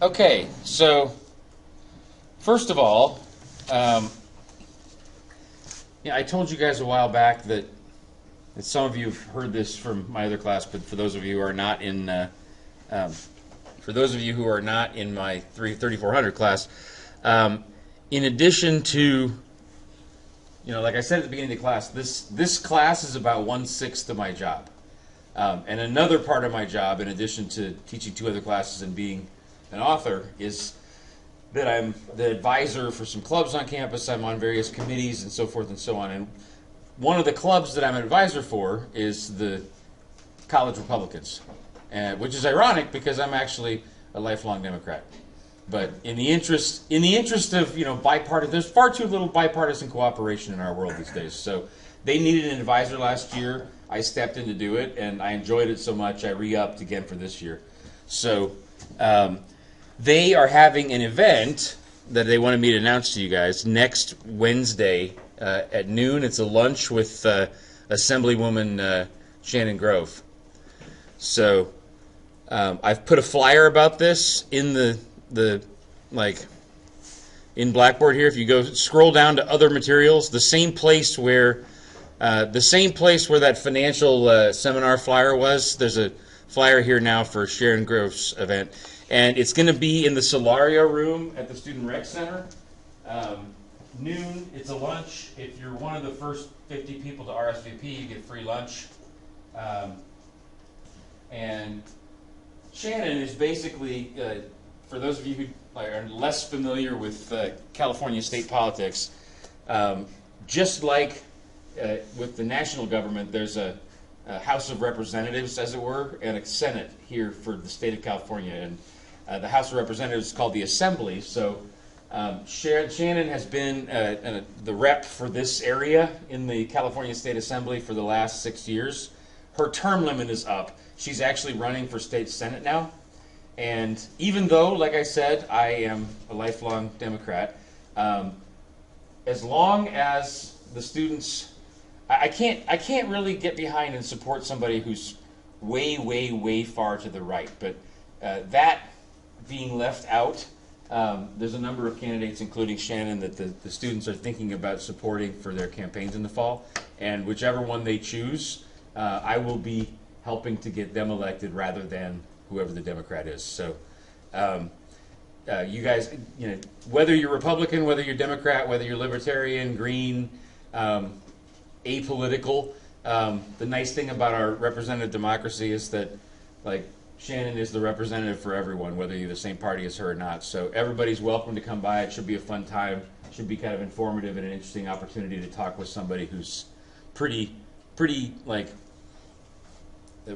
Okay, so first of all, I told you guys a while back that some of you have heard this from my other class, but for those of you who are not in my 3400 class, in addition to, like I said at the beginning of the class, this class is about 1/6 of my job. And another part of my job, in addition to teaching 2 other classes and being an author, is that I'm the advisor for some clubs on campus. I'm on various committees and so forth and so on. And one of the clubs that I'm an advisor for is the College Republicans, which is ironic because I'm actually a lifelong Democrat. But in the interest of bipartisan, there's far too little bipartisan cooperation in our world these days. So they needed an advisor last year. I stepped in to do it, and I enjoyed it so much I re-upped again for this year. So they are having an event that they wanted me to announce to you guys next Wednesday at noon. It's a lunch with Assemblywoman Shannon Grove. So I've put a flyer about this in in Blackboard here. If you go scroll down to other materials, the same place where that financial seminar flyer was, there's a flyer here now for Sharon Grove's event. And it's going to be in the Solario room at the Student Rec Center. Noon, it's a lunch. If you're one of the first 50 people to RSVP, you get free lunch. And Shannon is basically, for those of you who are less familiar with California state politics, just like with the national government, there's a House of Representatives, as it were, and a Senate here for the state of California. And the House of Representatives is called the Assembly. So Shannon has been the rep for this area in the California State Assembly for the last 6 years. Her term limit is up. She's actually running for state Senate now. And even though, like I said, I am a lifelong Democrat, as long as the students, I can't really get behind and support somebody who's way, way, way far to the right. But that being left out, there's a number of candidates, including Shannon, that the students are thinking about supporting for their campaigns in the fall. And whichever one they choose, I will be helping to get them elected rather than whoever the Democrat is. So you guys, whether you're Republican, whether you're Democrat, whether you're Libertarian, Green, apolitical, the nice thing about our representative democracy is that, Shannon is the representative for everyone, whether you're the same party as her or not. So everybody's welcome to come by. It should be a fun time. It should be kind of informative and an interesting opportunity to talk with somebody who's pretty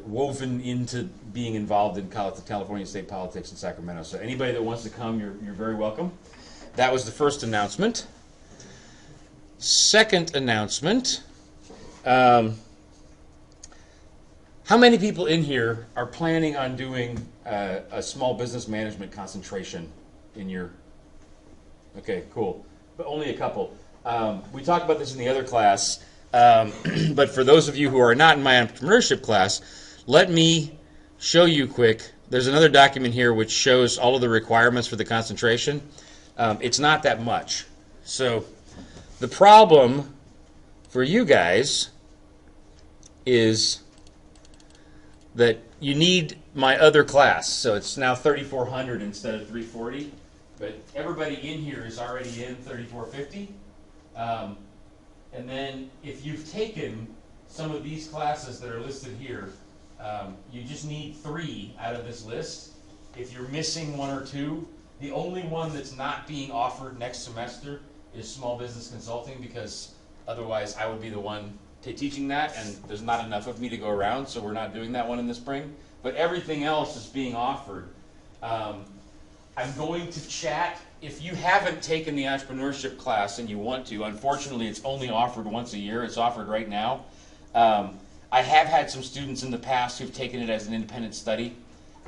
woven into being involved in California state politics in Sacramento. So anybody that wants to come, you're very welcome. That was the first announcement. Second announcement. How many people in here are planning on doing a small business management concentration in your... Okay, cool. But only a couple. We talked about this in the other class, but for those of you who are not in my entrepreneurship class, let me show you quick. There's another document here which shows all of the requirements for the concentration. It's not that much. So the problem for you guys is that you need my other class. So it's now 3,400 instead of 340. But everybody in here is already in 3,450. And then if you've taken some of these classes that are listed here, you just need 3 out of this list. If you're missing 1 or 2, the only one that's not being offered next semester is small business consulting, because otherwise I would be the one teaching that, and there's not enough of me to go around, so we're not doing that one in the spring. But everything else is being offered. I'm going to chat. If you haven't taken the entrepreneurship class and you want to, unfortunately it's only offered once a year. It's offered right now. I have had some students in the past who've taken it as an independent study.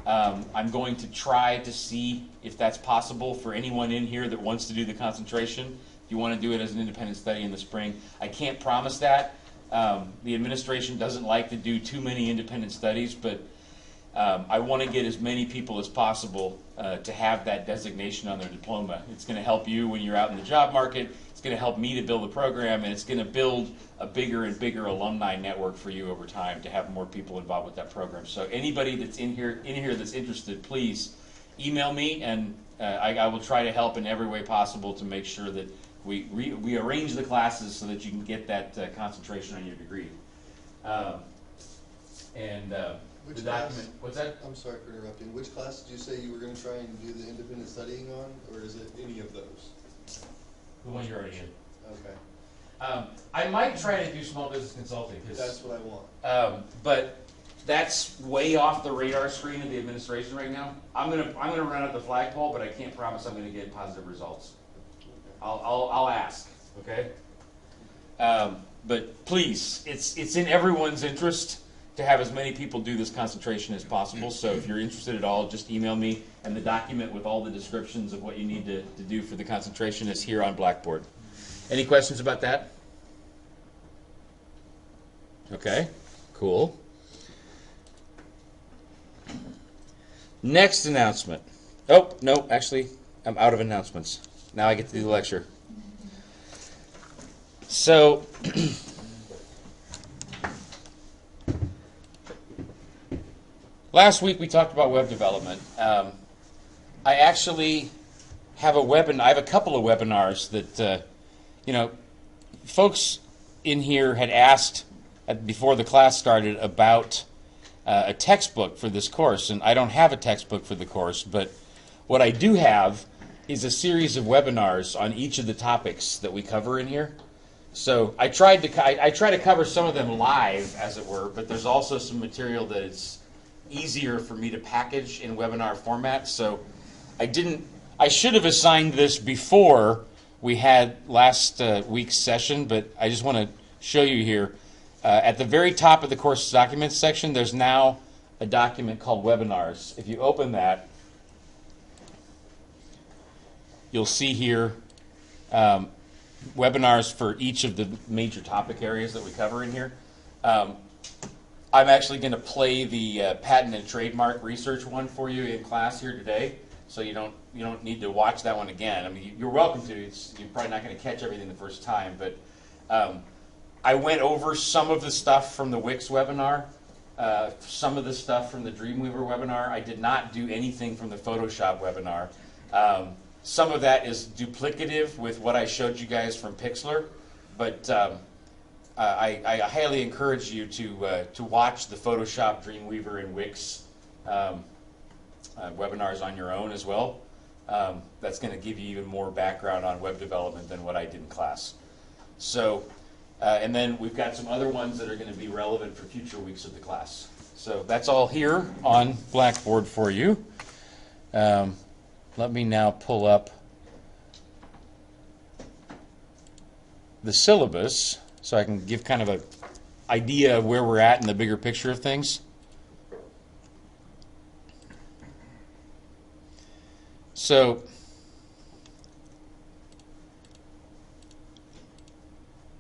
I'm going to try to see if that's possible for anyone in here that wants to do the concentration. If you want to do it as an independent study in the spring, I can't promise that. The administration doesn't like to do too many independent studies, but I want to get as many people as possible to have that designation on their diploma. It's going to help you when you're out in the job market. It's going to help me to build a program, and it's going to build a bigger and bigger alumni network for you over time to have more people involved with that program. So anybody that's in here that's interested, please email me, and I will try to help in every way possible to make sure that we arrange the classes so that you can get that concentration on your degree. Which the class? document, what's that? I'm sorry for interrupting. Which class did you say you were going to try and do the independent studying on, or is it any of those? The one you're already in. Okay. I might try to do small business consulting, That's what I want. but that's way off the radar screen of the administration right now. I'm gonna run out the flagpole, but I can't promise I'm gonna get positive results. I'll ask, okay? But please, it's in everyone's interest to have as many people do this concentration as possible. So if you're interested at all, just email me, and the document with all the descriptions of what you need to do for the concentration is here on Blackboard. Any questions about that? Okay, cool. Next announcement. Oh, no, actually, I'm out of announcements. Now I get to do the lecture. So, last week we talked about web development. I actually have I have a couple of webinars that, folks in here had asked before the class started about a textbook for this course, and I don't have a textbook for the course, but what I do have is a series of webinars on each of the topics that we cover in here. So I try to cover some of them live, as it were, but there's also some material that is easier for me to package in webinar format. So I should have assigned this before we had last week's session, but I just want to show you here. At the very top of the course documents section, there's now a document called Webinars. If you open that, you'll see here webinars for each of the major topic areas that we cover in here. I'm actually going to play the patent and trademark research one for you in class here today, so you don't need to watch that one again. I mean, you're welcome to. You're probably not going to catch everything the first time, but I went over some of the stuff from the Wix webinar, some of the stuff from the Dreamweaver webinar. I did not do anything from the Photoshop webinar. Some of that is duplicative with what I showed you guys from Pixlr, but I highly encourage you to watch the Photoshop, Dreamweaver, and Wix webinars on your own as well. That's going to give you even more background on web development than what I did in class. So, and then we've got some other ones that are going to be relevant for future weeks of the class. So that's all here on Blackboard for you. Let me now pull up the syllabus so I can give kind of an idea of where we're at in the bigger picture of things. So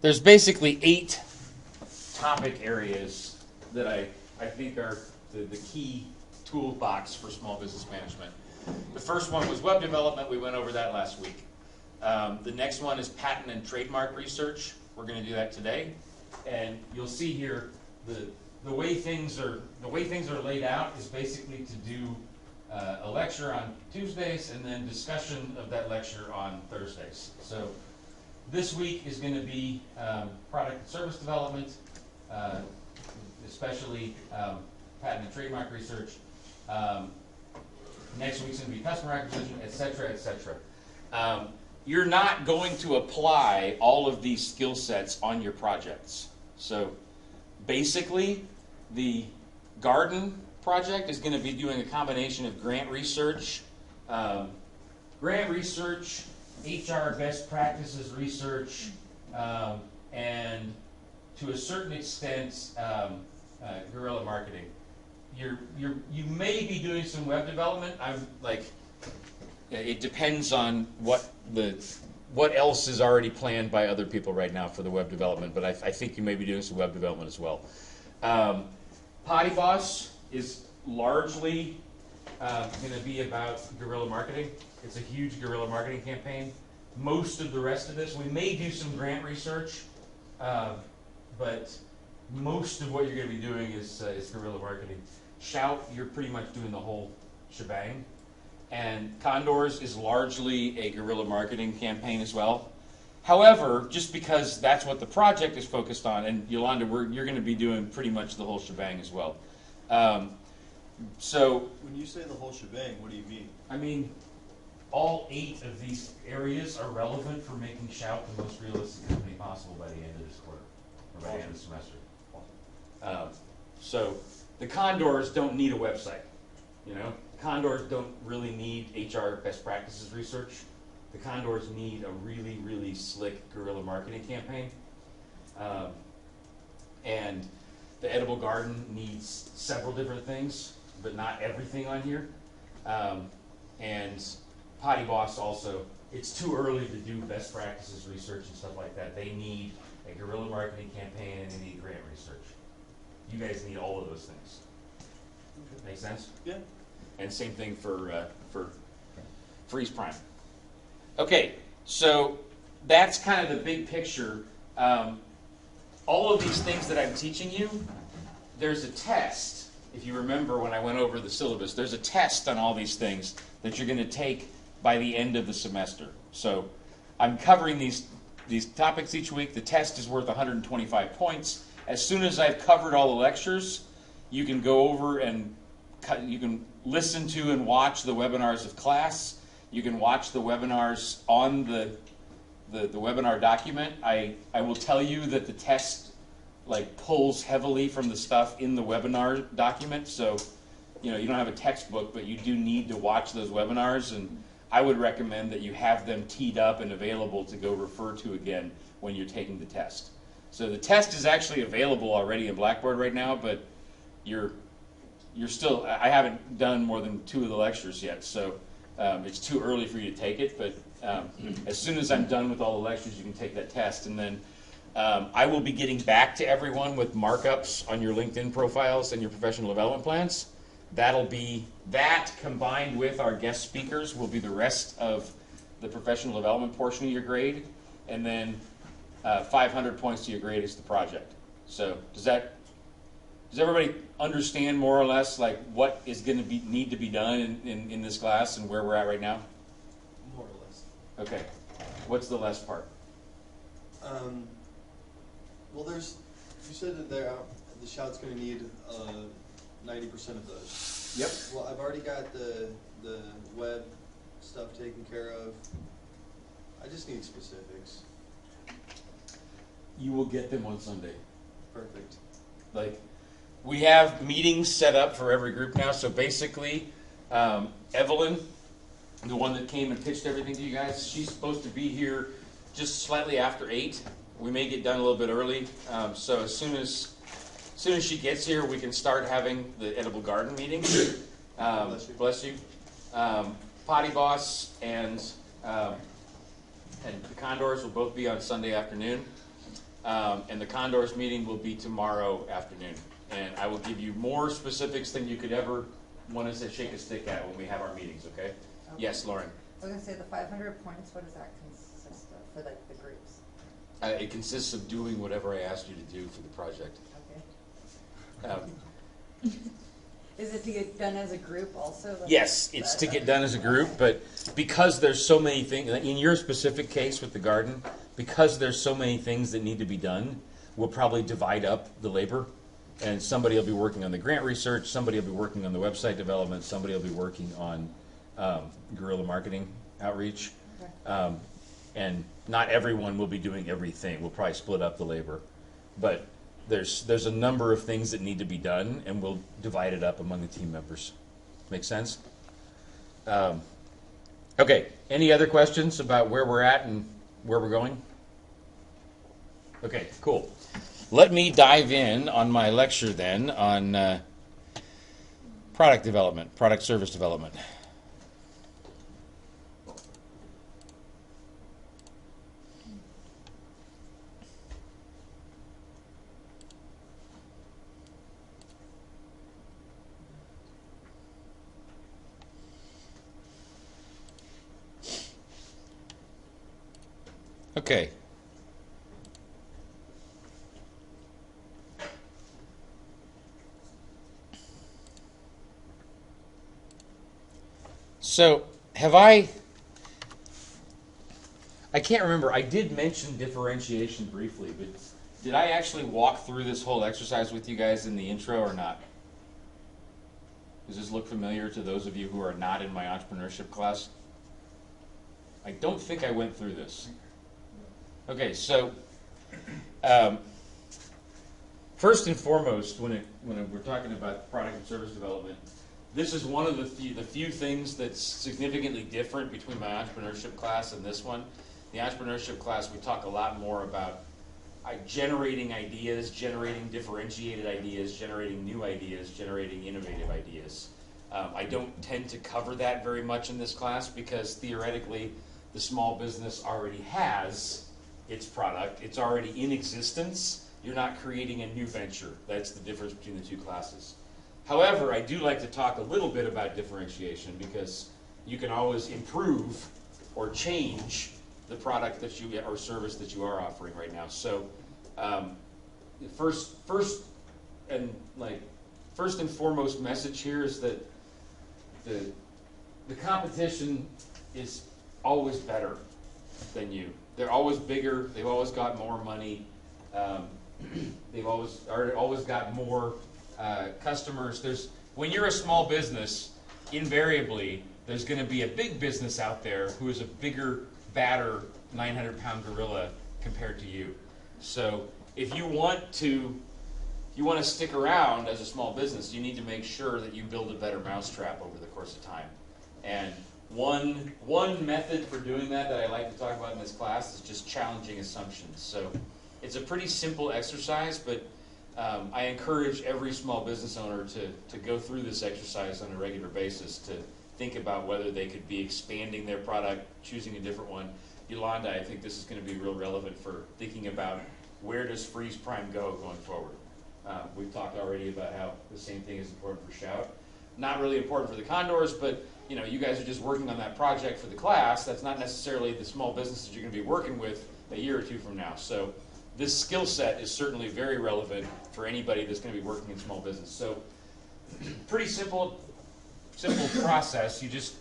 there's basically 8 topic areas that I think are the key toolbox for small business management. The first one was web development. We went over that last week. The next one is patent and trademark research. We're going to do that today, and you'll see here the way things are laid out is basically to do a lecture on Tuesdays and then discussion of that lecture on Thursdays. So this week is going to be product and service development, especially patent and trademark research. Next week's going to be customer acquisition, et cetera, et cetera. You're not going to apply all of these skill sets on your projects. So basically, the garden project is going to be doing a combination of grant research, HR best practices research, and to a certain extent, guerrilla marketing. You may be doing some web development. It depends on what else is already planned by other people right now for the web development, but I think you may be doing some web development as well. Potty Boss is largely going to be about guerrilla marketing. It's a huge guerrilla marketing campaign. Most of the rest of this, we may do some grant research, but most of what you're going to be doing is guerrilla marketing. Shout, you're pretty much doing the whole shebang. And Condors is largely a guerrilla marketing campaign as well. However, just because that's what the project is focused on, and Yolanda, you're going to be doing pretty much the whole shebang as well. So when you say the whole shebang, what do you mean? I mean, all 8 of these areas are relevant for making Shout the most realistic company possible by the end of this quarter, or by the end of the semester. So the Condors don't need a website, you know? Condors don't really need HR best practices research. The Condors need a really, really slick guerrilla marketing campaign. And the Edible Garden needs several different things, but not everything on here. And Potty Boss also, it's too early to do best practices research and stuff like that. They need a guerrilla marketing campaign and they need grant research. You guys need all of those things. Okay. Make sense? Yeah. And same thing for Freeze Prime. Okay, so that's kind of the big picture. All of these things that I'm teaching you, there's a test. If you remember when I went over the syllabus, there's a test on all these things that you're going to take by the end of the semester. So I'm covering these topics each week. The test is worth 125 points. As soon as I've covered all the lectures, you can go over and you can listen to and watch the webinars of class. You can watch the webinars on the webinar document. I will tell you that the test pulls heavily from the stuff in the webinar document. So, you know, you don't have a textbook, but you do need to watch those webinars, and I would recommend that you have them teed up and available to go refer to again when you're taking the test. So the test is actually available already in Blackboard right now, but you're still, I haven't done more than 2 of the lectures yet, so it's too early for you to take it, but as soon as I'm done with all the lectures, you can take that test, and then I will be getting back to everyone with markups on your LinkedIn profiles and your professional development plans. That combined with our guest speakers will be the rest of the professional development portion of your grade, and then 500 points to your grade is the project. So does everybody understand more or less what is going to need to be done in this class and where we're at right now? More or less. Okay. What's the less part? Well, you said that the Shout's going to need 90% of those. Yep. Well, I've already got the web stuff taken care of. I just need specifics. You will get them on Sunday. Perfect. We have meetings set up for every group now, so basically, Evelyn, the one that came and pitched everything to you guys, she's supposed to be here just slightly after 8. We may get done a little bit early, so as soon as she gets here, we can start having the Edible Garden meeting. Bless you. Potty Boss and the Condors will both be on Sunday afternoon, and the Condors meeting will be tomorrow afternoon. And I will give you more specifics than you could ever want us to shake a stick at when we have our meetings, okay? Yes, Lauren? I was going to say the 500 points, what does that consist of for the groups? It consists of doing whatever I asked you to do for the project. Okay. Is it to get done as a group also? Yes, it's to get done as a group, but because there's so many things, in your specific case with the garden, because there's so many things that need to be done, we'll probably divide up the labor. And somebody will be working on the grant research, somebody will be working on the website development, somebody will be working on guerrilla marketing outreach. Okay. And not everyone will be doing everything. We'll probably split up the labor. But there's a number of things that need to be done, and we'll divide it up among the team members. Make sense? Okay, any other questions about where we're at and where we're going? Okay, cool. Let me dive in on my lecture then on product development, product service development. Okay. So, I can't remember, I did mention differentiation briefly, but did I actually walk through this whole exercise with you guys in the intro or not? Does this look familiar to those of you who are not in my entrepreneurship class? I don't think I went through this. Okay, so first and foremost, when we're talking about product and service development, this is one of the few things that's significantly different between my entrepreneurship class and this one. The entrepreneurship class, we talk a lot more about generating ideas, generating differentiated ideas, generating new ideas, generating innovative ideas. I don't tend to cover that very much in this class because theoretically the small business already has its product. It's already in existence. You're not creating a new venture. That's the difference between the two classes. However, I do like to talk a little bit about differentiation because you can always improve or change the product that you or service that you are offering right now. So, first and foremost message here is that the competition is always better than you. They're always bigger. They've always got more money. They've always got more customers. When you're a small business, invariably there's going to be a big business out there who is a bigger, badder 900-pound gorilla compared to you. So if you want to stick around as a small business, you need to make sure that you build a better mousetrap over the course of time. And one method for doing that I like to talk about in this class is just challenging assumptions. So it's a pretty simple exercise, but I encourage every small business owner to go through this exercise on a regular basis to think about whether they could be expanding their product, choosing a different one. Yolanda, I think this is going to be real relevant for thinking about where does freeze prime go going forward. We've talked already about how the same thing is important for Shout. Not really important for the Condors, but you guys are just working on that project for the class. That's not necessarily the small businesses you're going to be working with a year or two from now. So this skill set is certainly very relevant for anybody that's going to be working in small business. So pretty simple process. You just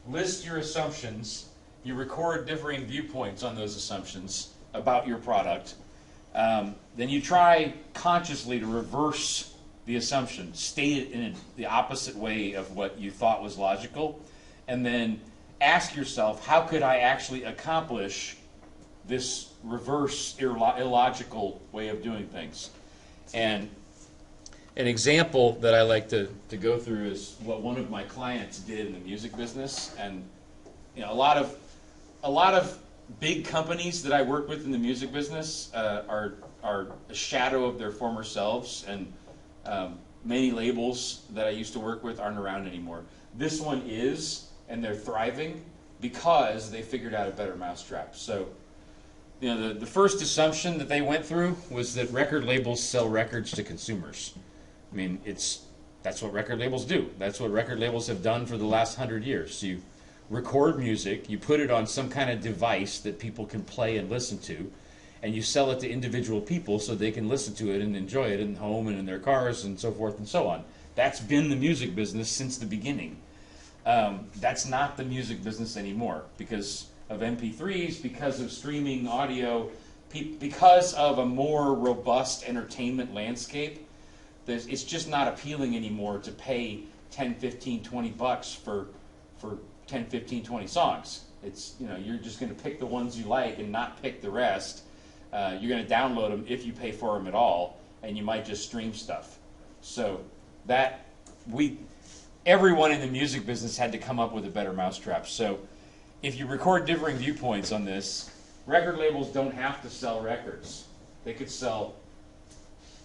list your assumptions. You record differing viewpoints on those assumptions about your product. Then you try consciously to reverse the assumption, state it in the opposite way of what you thought was logical, and then ask yourself, how could I actually accomplish this reverse illogical way of doing things? And an example that I like to go through is what one of my clients did in the music business. And a lot of big companies that I work with in the music business are a shadow of their former selves, and many labels that I used to work with aren't around anymore. This one is, and they're thriving because they figured out a better mousetrap. So the first assumption that they went through was that record labels sell records to consumers. I mean, that's what record labels do. That's what record labels have done for the last 100 years. You record music, you put it on some kind of device that people can play and listen to, and you sell it to individual people so they can listen to it and enjoy it in home and in their cars and so forth and so on. That's been the music business since the beginning. That's not the music business anymore because of MP3s, because of streaming audio, because of a more robust entertainment landscape. It's just not appealing anymore to pay 10, 15, 20 bucks for 10, 15, 20 songs. It's, you're just going to pick the ones you like and not pick the rest. You're going to download them if you pay for them at all, and you might just stream stuff. So everyone in the music business had to come up with a better mousetrap. So if you record differing viewpoints on this, record labels don't have to sell records. They could sell,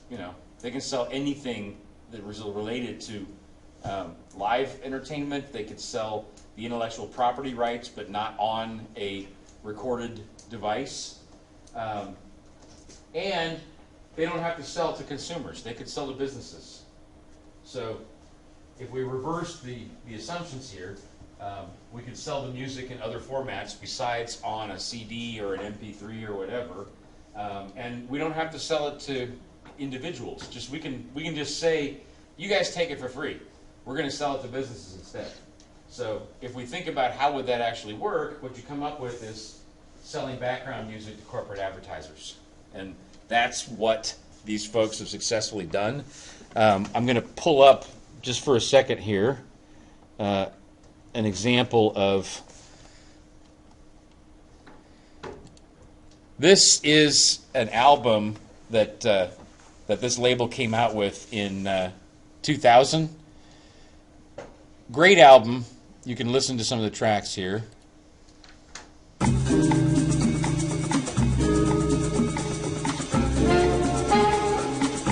they can sell anything that was related to live entertainment. They could sell the intellectual property rights, but not on a recorded device. And they don't have to sell to consumers. They could sell to businesses. So if we reverse the assumptions here, We could sell the music in other formats besides on a CD or an MP3 or whatever, and we don't have to sell it to individuals. Just we can just say, you guys take it for free. We're going to sell it to businesses instead. So if we think about how would that actually work, what you come up with is selling background music to corporate advertisers, and that's what these folks have successfully done. I'm going to pull up just for a second here an example of this is an album that that this label came out with in 2000. Great album. You can listen to some of the tracks here. Kind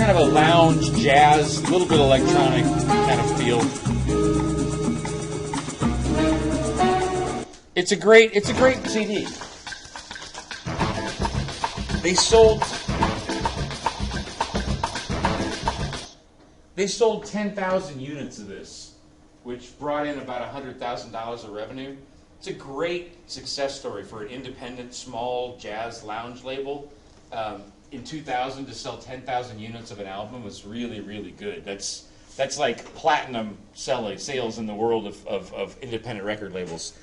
of a lounge, jazz, a little bit electronic kind of feel. It's a great CD. They sold 10,000 units of this, which brought in about $100,000 of revenue. It's a great success story for an independent, small jazz lounge label. In 2000, to sell 10,000 units of an album was really, really good. That's like platinum sales in the world of independent record labels.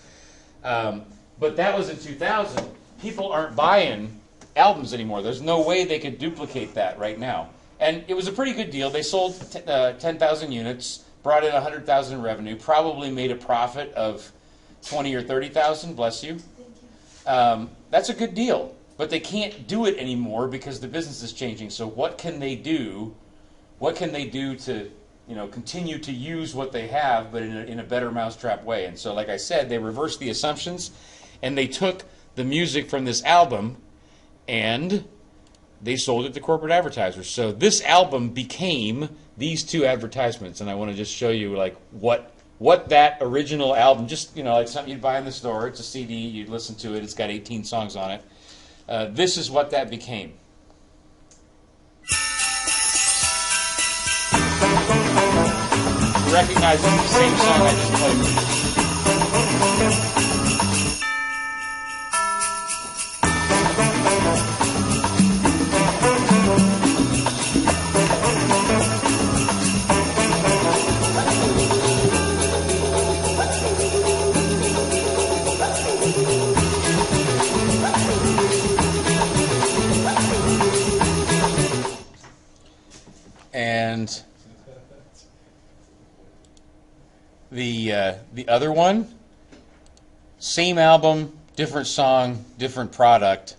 But that was in 2000. People aren't buying albums anymore. There's no way they could duplicate that right now. And it was a pretty good deal. They sold 10,000 units, brought in 100,000 in revenue, probably made a profit of 20 or 30,000. Bless you. Thank you. That's a good deal. But they can't do it anymore because the business is changing. So what can they do? What can they do to, continue to use what they have, but in a better mousetrap way? And so, like I said, they reversed the assumptions, and they took the music from this album, and they sold it to corporate advertisers. So this album became these two advertisements, and I want to just show you like what that original album, just like something you'd buy in the store. It's a CD. You'd listen to it. It's got 18 songs on it. This is what that became. Recognizing the same song I just played. And the other one, same album, different song, different product.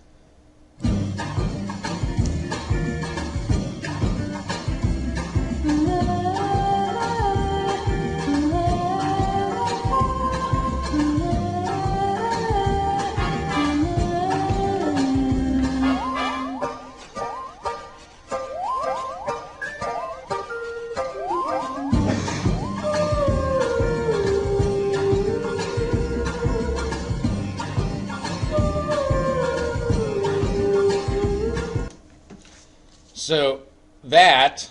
So that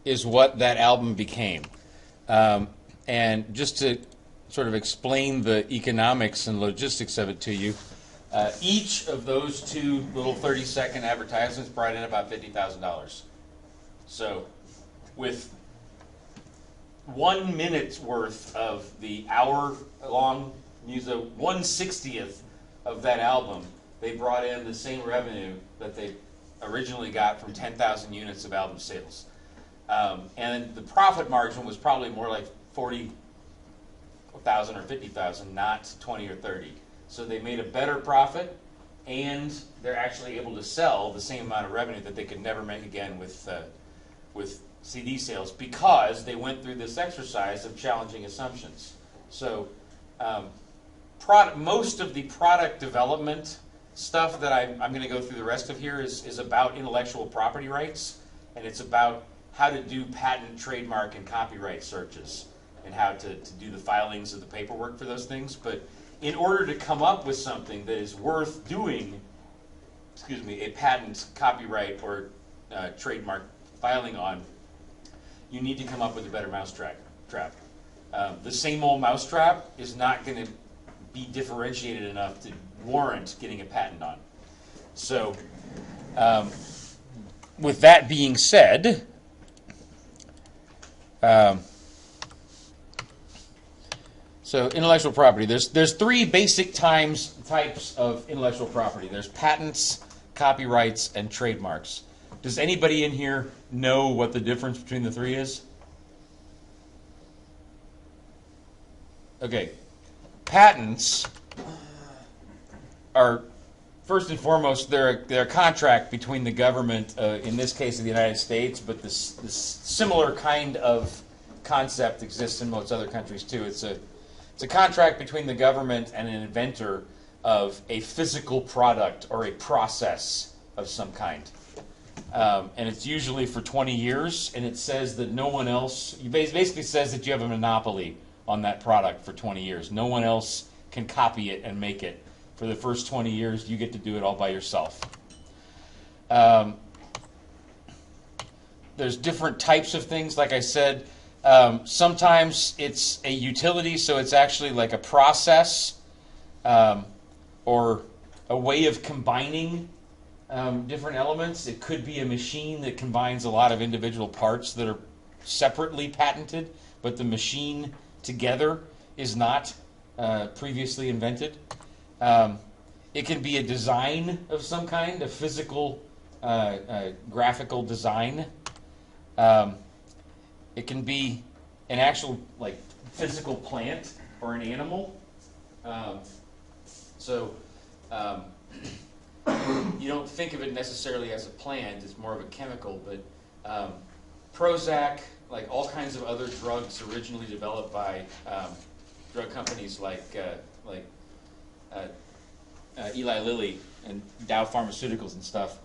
is what that album became. And just to sort of explain the economics and logistics of it to you, each of those two little 30-second advertisements brought in about $50,000. So with 1 minute's worth of the hour-long music, 1/60th of that album, they brought in the same revenue that they originally got from 10,000 units of album sales. And the profit margin was probably more like 40,000 or 50,000, not 20 or 30. So they made a better profit, and they're actually able to sell the same amount of revenue that they could never make again with CD sales, because they went through this exercise of challenging assumptions. So most of the product development stuff that I'm going to go through the rest of here is about intellectual property rights, and it's about how to do patent, trademark, and copyright searches, and how to do the filings of the paperwork for those things. But in order to come up with something that is worth doing, a patent, copyright, or trademark filing on, you need to come up with a better mousetrap. The same old mousetrap is not going to be differentiated enough to warrant getting a patent on. So, with that being said, so intellectual property. There's three basic types of intellectual property. There's patents, copyrights, and trademarks. Does anybody in here know what the difference between the three is? Okay. Patents are, first and foremost, they're a contract between the government, in this case of the United States, but this similar kind of concept exists in most other countries too. It's a contract between the government and an inventor of a physical product or a process of some kind. And it's usually for 20 years, and it says that no one else, it basically says that you have a monopoly on that product for 20 years. No one else can copy it and make it. For the first 20 years, you get to do it all by yourself. There's different types of things, like I said. Sometimes it's a utility, so it's actually like a process or a way of combining different elements. It could be a machine that combines a lot of individual parts that are separately patented, but the machine together is not previously invented. It can be a design of some kind, a physical, graphical design. It can be an actual, like, physical plant or an animal. You don't think of it necessarily as a plant, it's more of a chemical, but Prozac, like all kinds of other drugs originally developed by drug companies like Eli Lilly and Dow Pharmaceuticals and stuff,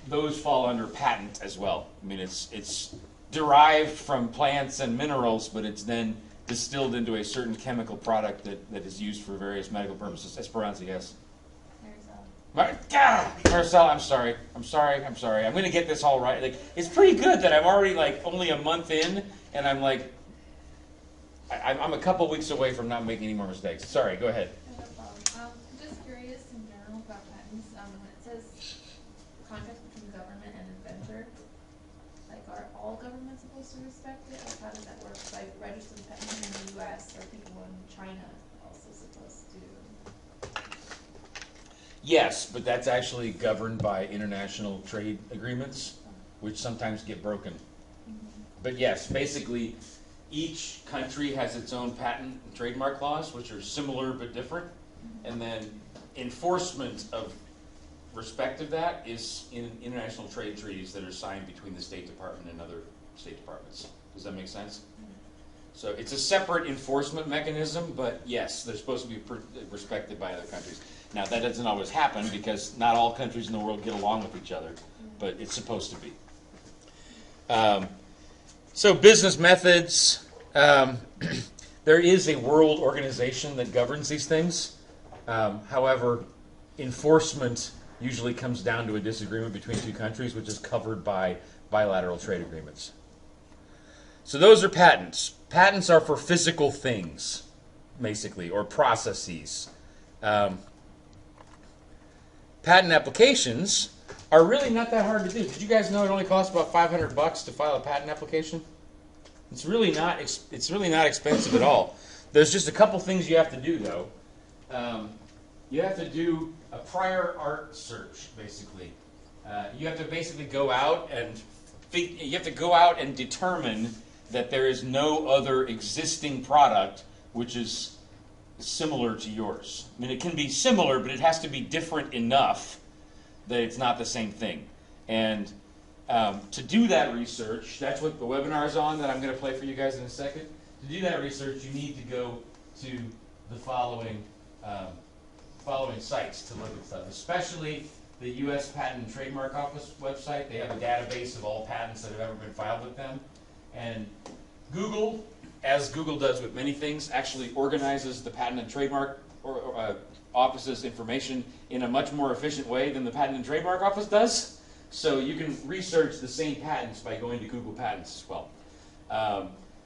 those fall under patent as well. I mean, it's derived from plants and minerals, but it's then distilled into a certain chemical product that is used for various medical purposes. Esperanza, yes? Marcel, I'm sorry. I'm going to get this all right. Like, it's pretty good that I'm already like only a month in, and I'm like, I'm a couple weeks away from not making any more mistakes. Sorry, go ahead. No problem. Just curious in general about patents. When it says contract between government and inventor, like, are all governments supposed to respect it? Like, how does that work? Like, registered patent in the U.S. or people in China also supposed to? Yes, but that's actually governed by international trade agreements, which sometimes get broken. But yes, basically, each country has its own patent and trademark laws, which are similar but different. And then enforcement of respect of that is in international trade treaties that are signed between the State Department and other state departments. Does that make sense? So it's a separate enforcement mechanism, but yes, they're supposed to be respected by other countries. Now, that doesn't always happen because not all countries in the world get along with each other, but it's supposed to be. So business methods, there is a world organization that governs these things. However, enforcement usually comes down to a disagreement between two countries, which is covered by bilateral trade agreements. So those are patents. Patents are for physical things, basically, or processes. Patent applications are really not that hard to do. Did you guys know it only costs about $500 to file a patent application? It's really not expensive at all. There's just a couple things you have to do, though. You have to do a prior art search, basically. You have to basically go out and determine that there is no other existing product which is similar to yours. I mean, it can be similar, but it has to be different enough that it's not the same thing. And to do that research, that's what the webinar is on that I'm going to play for you guys in a second. To do that research, you need to go to the following sites to look at stuff, especially the U.S. Patent and Trademark Office website. They have a database of all patents that have ever been filed with them. And Google, as Google does with many things, actually organizes the Patent and Trademark Office's information in a much more efficient way than the Patent and Trademark Office does. So you can research the same patents by going to Google Patents as well.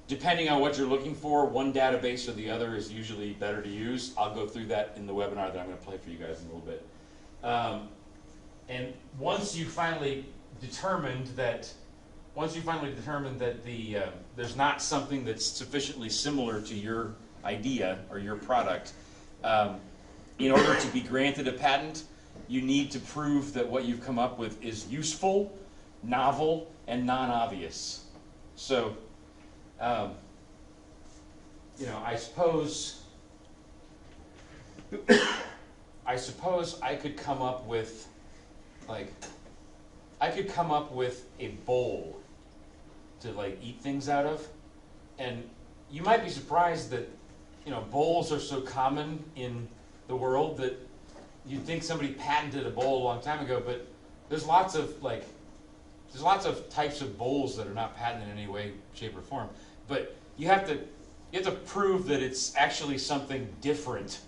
depending on what you're looking for, one database or the other is usually better to use. I'll go through that in the webinar that I'm going to play for you guys in a little bit. And once you finally determined that there's not something that's sufficiently similar to your idea or your product, in order to be granted a patent, you need to prove that what you've come up with is useful, novel, and non-obvious. So, I suppose I could come up with, a bowl to eat things out of, and you might be surprised that bowls are so common in the world that you'd think somebody patented a bowl a long time ago, but there's lots of types of bowls that are not patented in any way, shape, or form. But you have to prove that it's actually something different.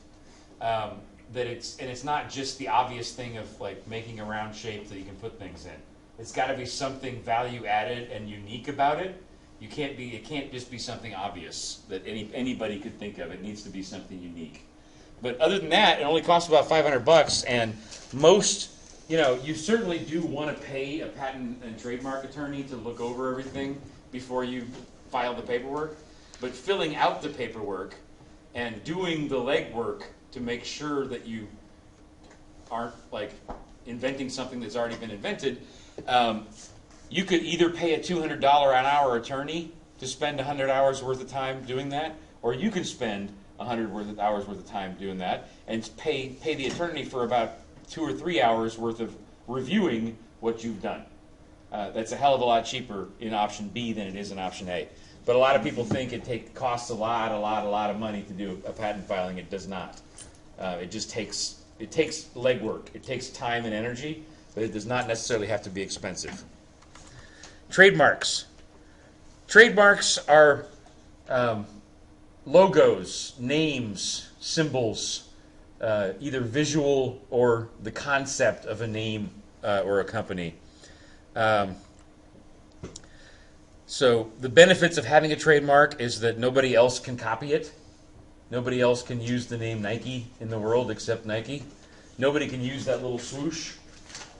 It's not just the obvious thing of making a round shape that you can put things in. It's got to be something value added and unique about it. It can't just be something obvious that anybody could think of. It needs to be something unique. But other than that, it only costs about $500, and most, you certainly do want to pay a patent and trademark attorney to look over everything before you file the paperwork. But filling out the paperwork and doing the legwork to make sure that you aren't inventing something that's already been invented, you could either pay a $200 an hour attorney to spend 100 hours worth of time doing that, or you can spend 100 hours worth of time doing that and pay the attorney for about 2 or 3 hours worth of reviewing what you've done. That's a hell of a lot cheaper in option B than it is in option A. But a lot of people think it costs a lot of money to do a patent filing. It does not. It takes legwork. It takes time and energy, but it does not necessarily have to be expensive. Trademarks. Trademarks are logos, names, symbols, either visual or the concept of a name or a company. So the benefits of having a trademark is that nobody else can copy it. Nobody else can use the name Nike in the world except Nike. Nobody can use that little swoosh.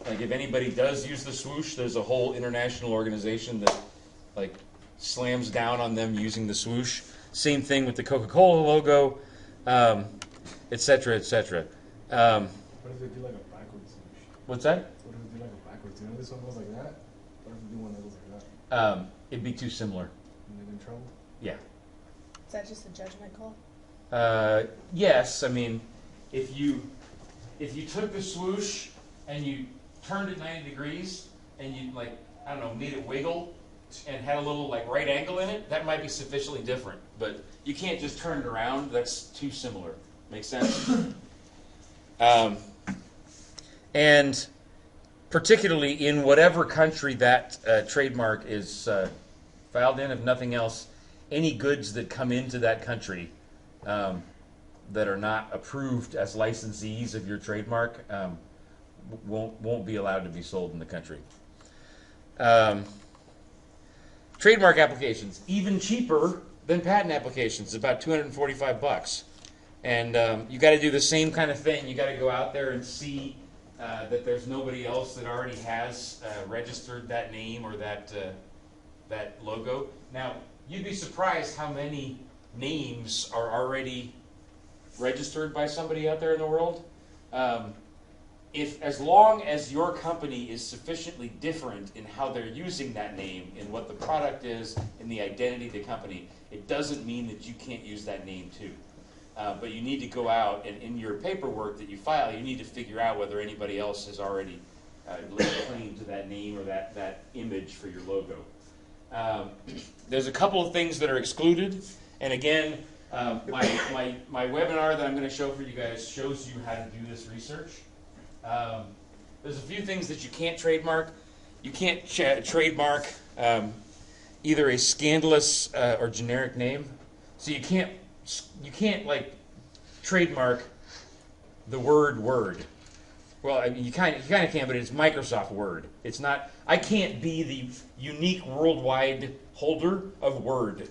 If anybody does use the swoosh, there's a whole international organization that slams down on them using the swoosh. Same thing with the Coca-Cola logo, et cetera, et cetera. What if they do a backwards swoosh? What's that? What if they do a backwards? This one goes like that? What if they do one that goes like that? It'd be too similar. And they get in trouble? Yeah. Is that just a judgment call? Yes. I mean, if you took the swoosh and you turned it 90 degrees and you made it wiggle and had a little right angle in it, that might be sufficiently different. But you can't just turn it around. That's too similar. Make sense? And particularly in whatever country that trademark is filed in, if nothing else, any goods that come into that country that are not approved as licensees of your trademark won't be allowed to be sold in the country. Trademark applications, even cheaper than patent applications, about $245. And you got to do the same kind of thing. You got to go out there and see that there's nobody else that already has registered that name or that logo. Now, you'd be surprised how many names are already registered by somebody out there in the world. As long as your company is sufficiently different in how they're using that name, in what the product is, in the identity of the company, it doesn't mean that you can't use that name too. But you need to go out and in your paperwork that you file, you need to figure out whether anybody else has already laid claim to that name or that image for your logo. There's a couple of things that are excluded, and again, my webinar that I'm going to show for you guys shows you how to do this research. There's a few things that you can't trademark. You can't trademark either a scandalous or generic name. So you can't trademark the word. Well, I mean, you kind of can, but it's Microsoft Word. It's not. I can't be the unique worldwide holder of Word.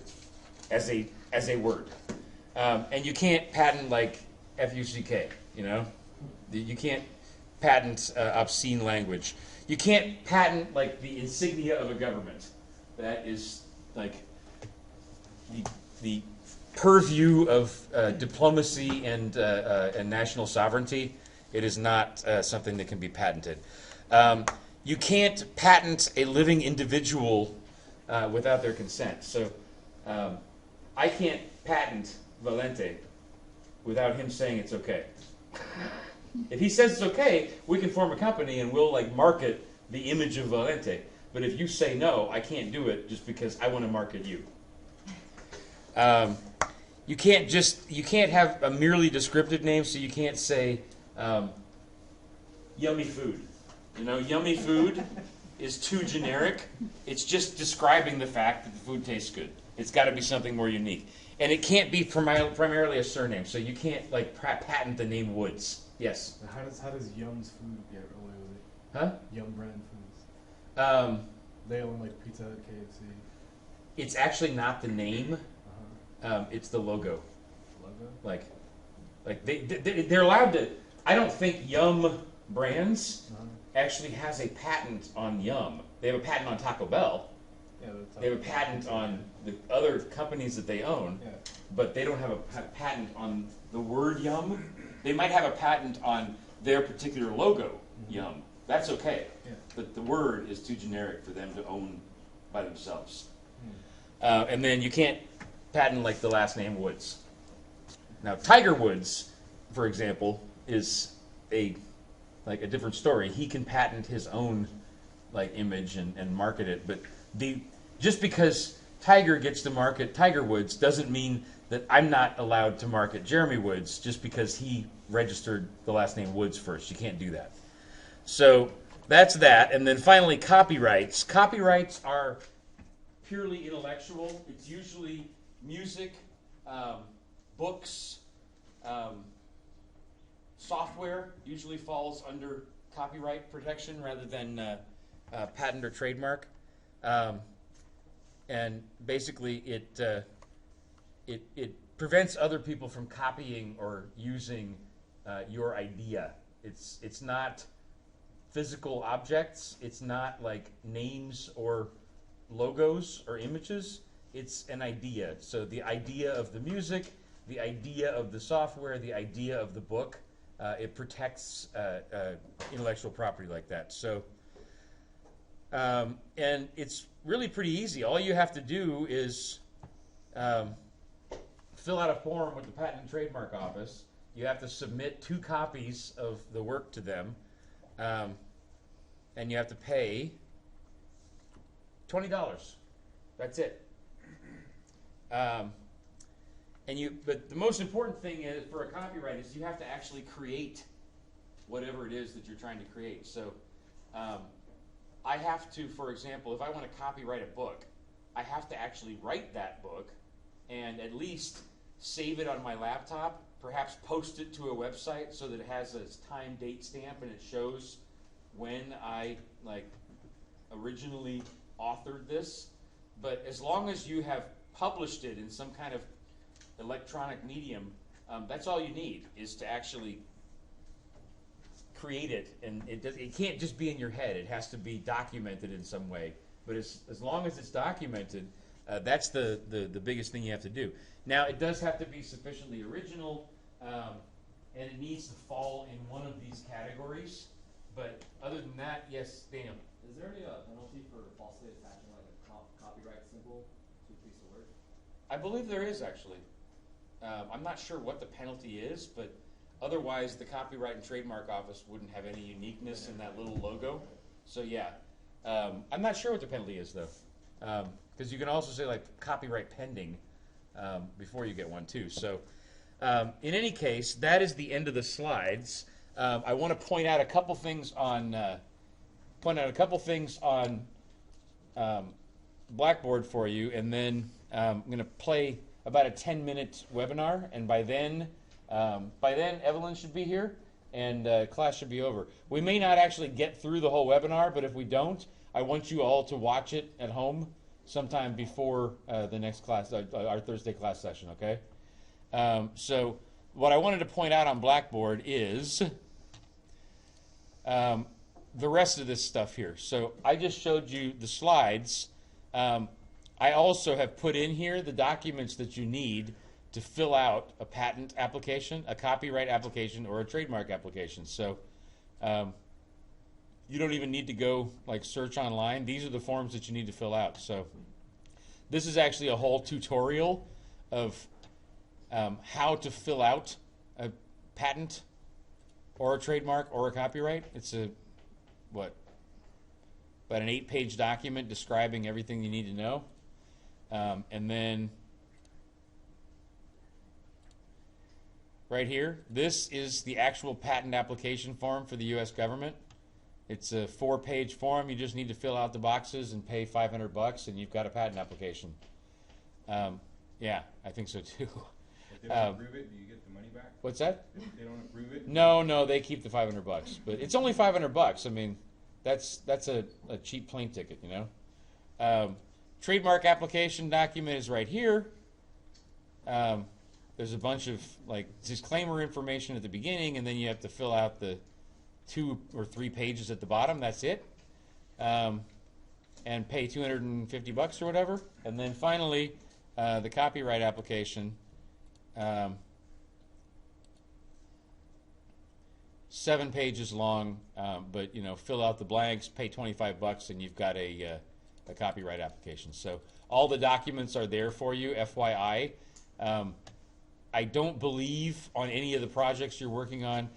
as a word. And you can't patent like F-U-C-K, you know? You can't patent obscene language. You can't patent like the insignia of a government. That is like the purview of diplomacy and national sovereignty. It is not something that can be patented. You can't patent a living individual without their consent. So I can't patent Valente without him saying it's okay. If he says it's okay, we can form a company and we'll like market the image of Valente. But if you say no, I can't do it just because I want to market you. You can't have a merely descriptive name, so you can't say yummy food. You know, yummy food is too generic. It's just describing the fact that the food tastes good. It's got to be something more unique. And it can't be primarily a surname, so you can't like patent the name Woods. Yes? How does Yum's food get away with it? Huh? Yum brand foods. They own like Pizza Hut, KFC. It's actually not the name. Uh-huh. It's the logo. Logo? Like they're allowed to. I don't think Yum Brands actually has a patent on Yum. They have a patent on Taco Bell. Yeah, They have a patent on the other companies that they own, yeah. but they don't have a patent on the word Yum. They might have a patent on their particular logo, Yum. That's okay. Yeah. But the word is too generic for them to own by themselves. And then you can't patent like the last name Woods. Now, Tiger Woods, for example, is a different story. He can patent his own like image and market it, but just because Tiger gets to market Tiger Woods doesn't mean that I'm not allowed to market Jeremy Woods just because he registered the last name Woods first. You can't do that. So that's that. And then finally, copyrights. Copyrights are purely intellectual. It's usually music, books, software usually falls under copyright protection rather than patent or trademark. And basically, it prevents other people from copying or using your idea. It's not physical objects. It's not like names or logos or images. It's an idea. So the idea of the music, the idea of the software, the idea of the book, it protects intellectual property like that. So, and it's really pretty easy. All you have to do is fill out a form with the Patent and Trademark Office. You have to submit 2 copies of the work to them, and you have to pay $20. That's it. But the most important thing is for a copyright is you have to actually create whatever it is that you're trying to create. So I have to, for example, if I want to copyright a book, I have to actually write that book and at least save it on my laptop, perhaps post it to a website so that it has a time date stamp and it shows when I originally authored this. But as long as you have published it in some kind of electronic medium, that's all you need is to actually create it, and it can't just be in your head. It has to be documented in some way. But as long as it's documented, that's the biggest thing you have to do. Now, it does have to be sufficiently original, and it needs to fall in one of these categories. But other than that, yes, Daniel. Is there any penalty for falsely attaching like a copyright symbol to a piece of work? I believe there is actually. I'm not sure what the penalty is, but otherwise the Copyright and Trademark Office wouldn't have any uniqueness in that little logo. So yeah, I'm not sure what the penalty is though, because you can also say like copyright pending before you get one too. So in any case, that is the end of the slides. I want to point out a couple things on Blackboard for you, and then I'm going to play about a 10-minute webinar, and by then Evelyn should be here, and class should be over. We may not actually get through the whole webinar, but if we don't, I want you all to watch it at home sometime before the next class, our Thursday class session, okay? So what I wanted to point out on Blackboard is the rest of this stuff here. So I just showed you the slides. I also have put in here the documents that you need to fill out a patent application, a copyright application, or a trademark application. So you don't even need to go like search online. These are the forms that you need to fill out. So this is actually a whole tutorial of how to fill out a patent or a trademark or a copyright. It's about an 8-page document describing everything you need to know. And then right here, this is the actual patent application form for the U.S. government. It's a 4-page form. You just need to fill out the boxes and pay $500, and you've got a patent application. Yeah, I think so too. If they don't approve it, do you get the money back? What's that? If they don't approve it? No, they keep the $500, but it's only $500. I mean, that's a cheap plane ticket, you know. Trademark application document is right here. There's a bunch of like disclaimer information at the beginning, and then you have to fill out the 2 or 3 pages at the bottom. That's it. And pay $250 or whatever. And then finally, the copyright application. 7 pages long, but you know, fill out the blanks, pay $25, and you've got a copyright application. So all the documents are there for you, FYI. I don't believe on any of the projects you're working on.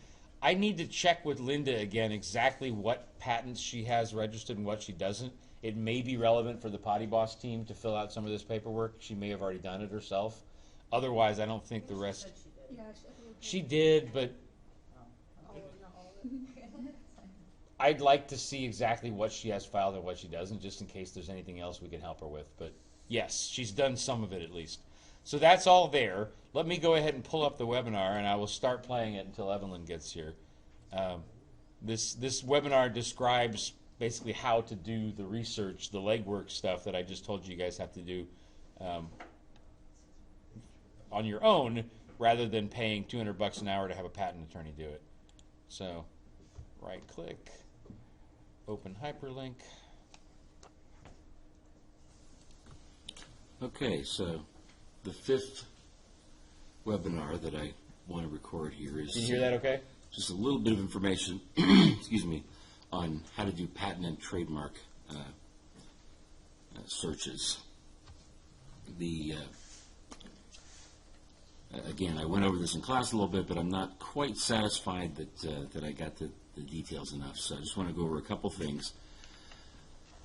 I need to check with Linda again exactly what patents she has registered and what she doesn't. It may be relevant for the Potty Boss team to fill out some of this paperwork. She may have already done it herself. Otherwise, I don't think the rest. Yeah, She did, but I'd like to see exactly what she has filed and what she doesn't, just in case there's anything else we can help her with. But yes, she's done some of it at least. So that's all there. Let me go ahead and pull up the webinar, and I will start playing it until Evelyn gets here. This webinar describes basically how to do the research, the legwork stuff that I just told you guys have to do on your own, rather than paying $200 an hour to have a patent attorney do it. So right-click, open hyperlink. Okay, so the 5th webinar that I want to record here is... Can you hear that okay? Just a little bit of information, excuse me, on how to do patent and trademark searches. Again, I went over this in class a little bit, but I'm not quite satisfied that I got the details enough. So I just want to go over a couple things.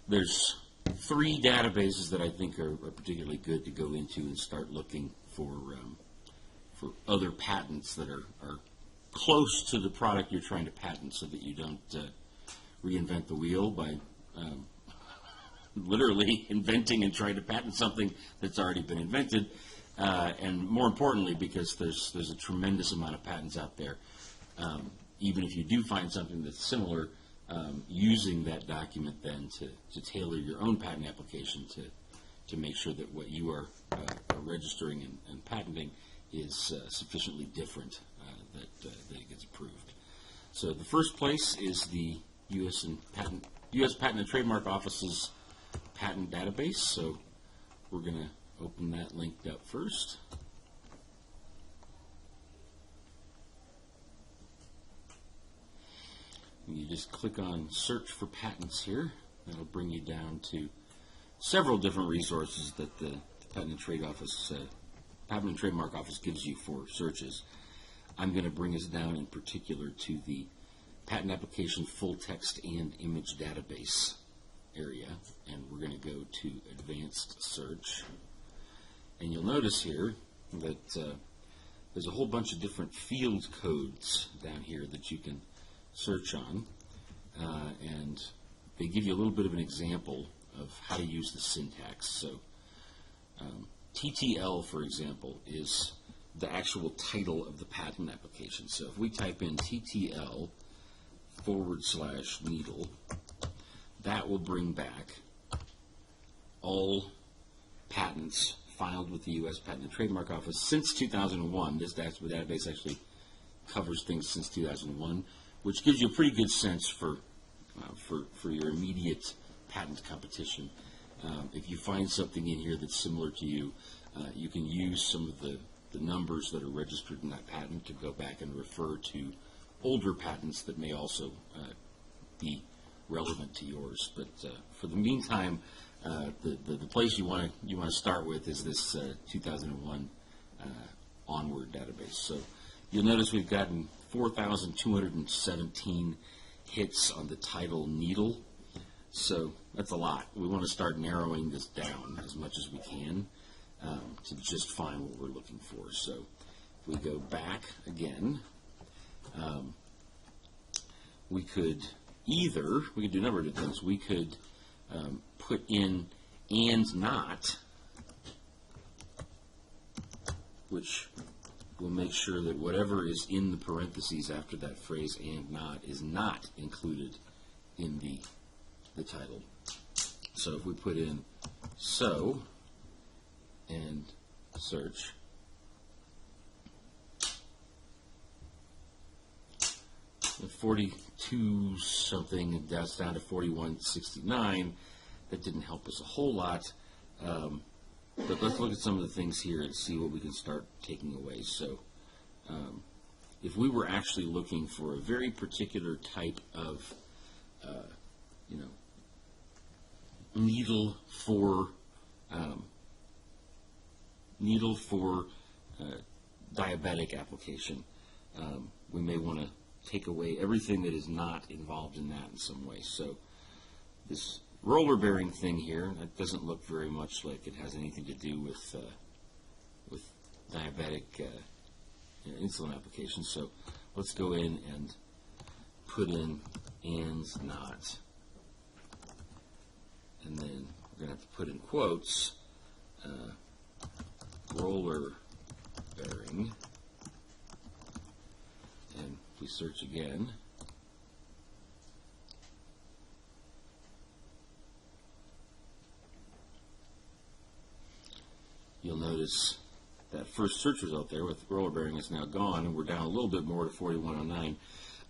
There's 3 databases that I think are particularly good to go into and start looking for other patents that are close to the product you're trying to patent, so that you don't reinvent the wheel by literally inventing and trying to patent something that's already been invented. And more importantly, because there's a tremendous amount of patents out there. Even if you do find something that's similar, using that document then to tailor your own patent application to make sure that what you are registering and patenting is sufficiently different that it gets approved. So the first place is the U.S. Patent and Trademark Office's patent database. So we're going to open that link up first. And you just click on search for patents here. That'll bring you down to several different resources that the Patent and Trademark Office gives you for searches. I'm going to bring us down in particular to the Patent Application Full Text and Image Database area, and we're going to go to Advanced Search. And you'll notice here that there's a whole bunch of different field codes down here that you can search on, and they give you a little bit of an example of how to use the syntax. So TTL, for example, is the actual title of the patent application. So if we type in TTL /needle, that will bring back all patents filed with the U.S. Patent and Trademark Office since 2001. This database actually covers things since 2001, which gives you a pretty good sense for your immediate patent competition. If you find something in here that's similar to you, you can use some of the numbers that are registered in that patent to go back and refer to older patents that may also be relevant to yours. But for the meantime, the place you want to start with is this 2001 onward database. So you'll notice we've gotten 4,217 hits on the title needle. So that's a lot. We want to start narrowing this down as much as we can to just find what we're looking for. So if we go back again, we could do a number of things. We could put in and not, which will make sure that whatever is in the parentheses after that phrase and not is not included in the title. So if we put in so and search, the 42 something, that's down to 4169. That didn't help us a whole lot. But let's look at some of the things here and see what we can start taking away. So if we were actually looking for a very particular type of needle for diabetic application, we may want to take away everything that is not involved in that in some way. So this roller bearing thing here, that doesn't look very much like it has anything to do with diabetic insulin applications. So let's go in and put in and not, and then we're going to have to put in quotes roller bearing, and if we search again, you'll notice that first search result there with roller bearing is now gone, and we're down a little bit more to 4109.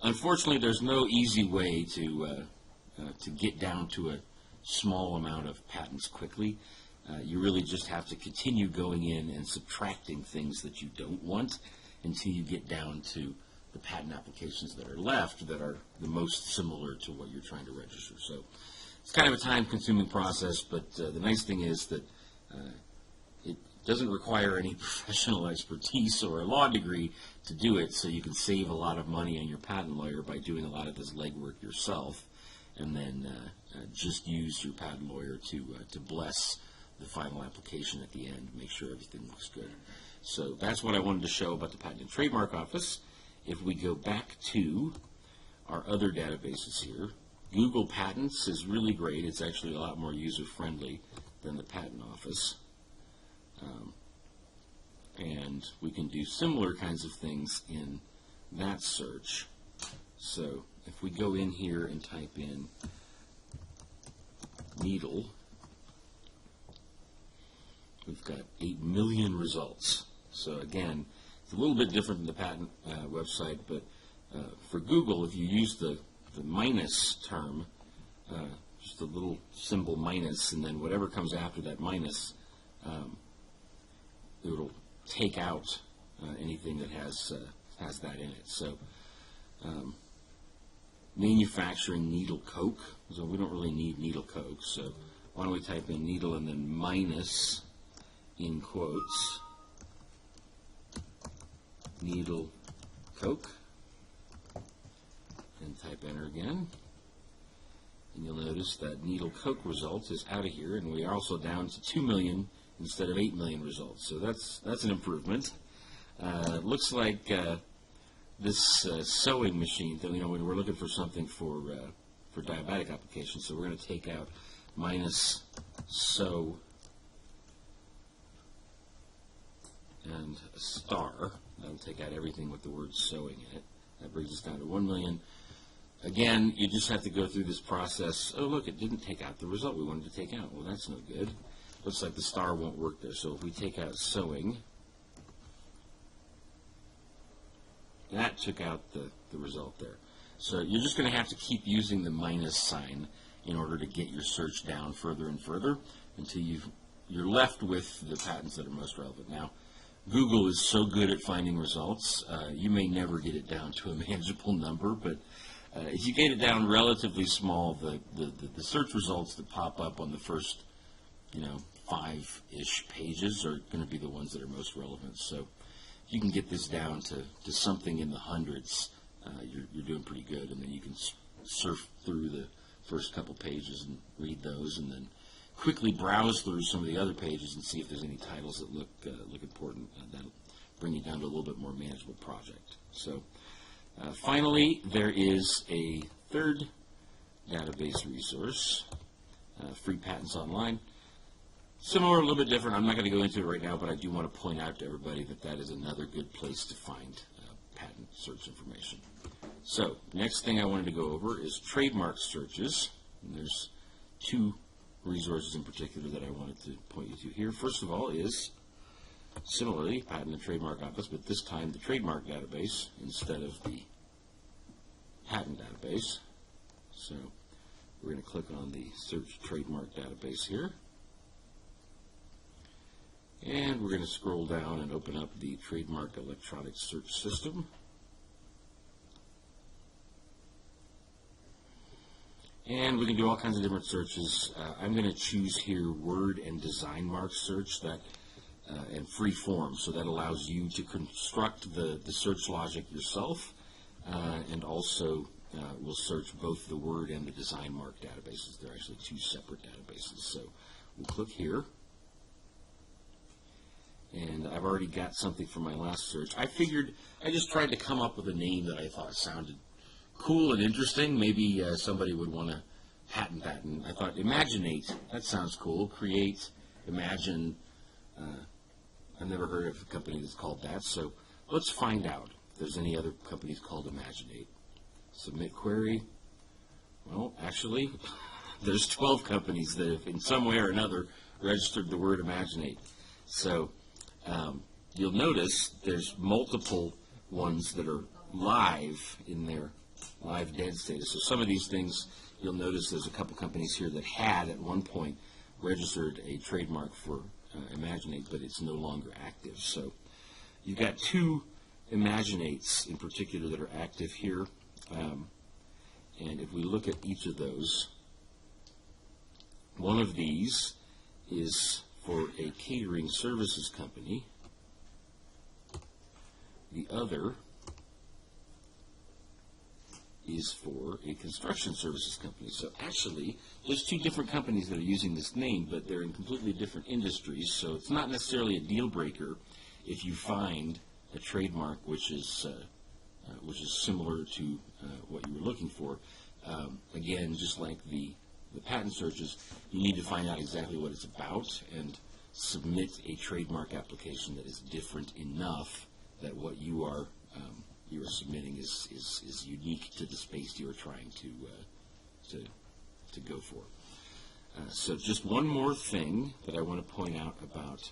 Unfortunately, there's no easy way to get down to a small amount of patents quickly. You really just have to continue going in and subtracting things that you don't want until you get down to the patent applications that are left that are the most similar to what you're trying to register. So it's kind of a time-consuming process, but the nice thing is that it doesn't require any professional expertise or a law degree to do it, so you can save a lot of money on your patent lawyer by doing a lot of this legwork yourself, and then just use your patent lawyer to bless the final application at the end, make sure everything looks good. So that's what I wanted to show about the Patent and Trademark Office. If we go back to our other databases here, Google Patents is really great. It's actually a lot more user-friendly than the Patent Office. And we can do similar kinds of things in that search. So if we go in here and type in needle, we've got 8 million results. So again, it's a little bit different than the patent website, but for Google, if you use the minus term, just a little symbol minus, and then whatever comes after that minus, it'll take out anything that has that in it. So manufacturing needle coke, so we don't really need needle coke, so why don't we type in needle and then minus in quotes needle coke, and type enter again, and you'll notice that needle coke result is out of here, and we are also down to 2 million instead of 8 million results. So that's an improvement. Looks like this sewing machine, when we're looking for something for diabetic applications, so we're going to take out minus sew and a star. That'll take out everything with the word sewing in it. That brings us down to 1 million. again, you just have to go through this process. Oh, look, it didn't take out the result we wanted to take out. Well, that's no good. Looks like the star won't work there. So if we take out sewing, that took out the result there. So you're just going to have to keep using the minus sign in order to get your search down further and further until you're left with the patents that are most relevant. Now, Google is so good at finding results, you may never get it down to a manageable number, but if you get it down relatively small, the search results that pop up on the first, 5-ish pages are going to be the ones that are most relevant. So if you can get this down to something in the hundreds, you're doing pretty good, and then you can surf through the first couple pages and read those, and then quickly browse through some of the other pages and see if there's any titles that look important. That'll bring you down to a little bit more manageable project. So finally, there is a third database resource, Free Patents Online. Similar, a little bit different. I'm not going to go into it right now, but I do want to point out to everybody that is another good place to find patent search information. So, next thing I wanted to go over is trademark searches. And there's two resources in particular that I wanted to point you to here. First of all is, similarly, Patent and Trademark Office, but this time the trademark database instead of the patent database. So, we're going to click on the Search Trademark Database here. And we're going to scroll down and open up the Trademark Electronic Search System. And we can do all kinds of different searches. I'm going to choose here Word and Design Mark Search and free form. So that allows you to construct the search logic yourself, and also will search both the Word and the Design Mark databases. They're actually two separate databases. So we'll click here. And I've already got something from my last search. I just tried to come up with a name that I thought sounded cool and interesting. Maybe somebody would want to patent that. And I thought, Imaginate, that sounds cool. Create, imagine. I've never heard of a company that's called that. So let's find out if there's any other companies called Imaginate. Submit query. Well, actually, there's 12 companies that have in some way or another registered the word Imaginate. So you'll notice there's multiple ones that are live in their live dead status. So some of these things, you'll notice there's a couple companies here that had at one point registered a trademark for Imaginate, but it's no longer active. So you've got two Imaginates in particular that are active here. And if we look at each of those, one of these is for a catering services company. The other is for a construction services company. So actually, there's two different companies that are using this name, but they're in completely different industries, so it's not necessarily a deal breaker if you find a trademark which is similar to what you were looking for. Again, just like the patent searches, you need to find out exactly what it's about and submit a trademark application that is different enough that what you are submitting is unique to the space you are trying to go for. So just one more thing that I want to point out about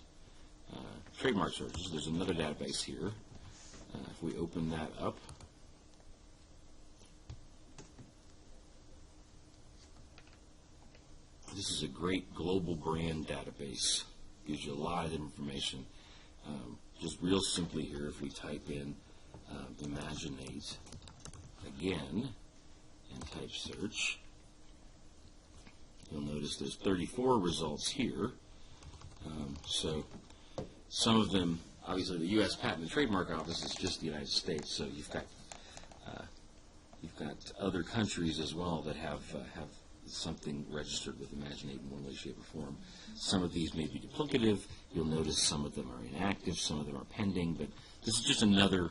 trademark searches. There's another database here. If we open that up, this is a great global brand database. Gives you a lot of information. Just real simply here, if we type in Imaginate again and type search, you'll notice there's 34 results here. So some of them, obviously the U.S. Patent and Trademark Office is just the United States, so you've got other countries as well that have something registered with Imaginate in one way, shape, or form. Some of these may be duplicative. You'll notice some of them are inactive, some of them are pending, but this is just another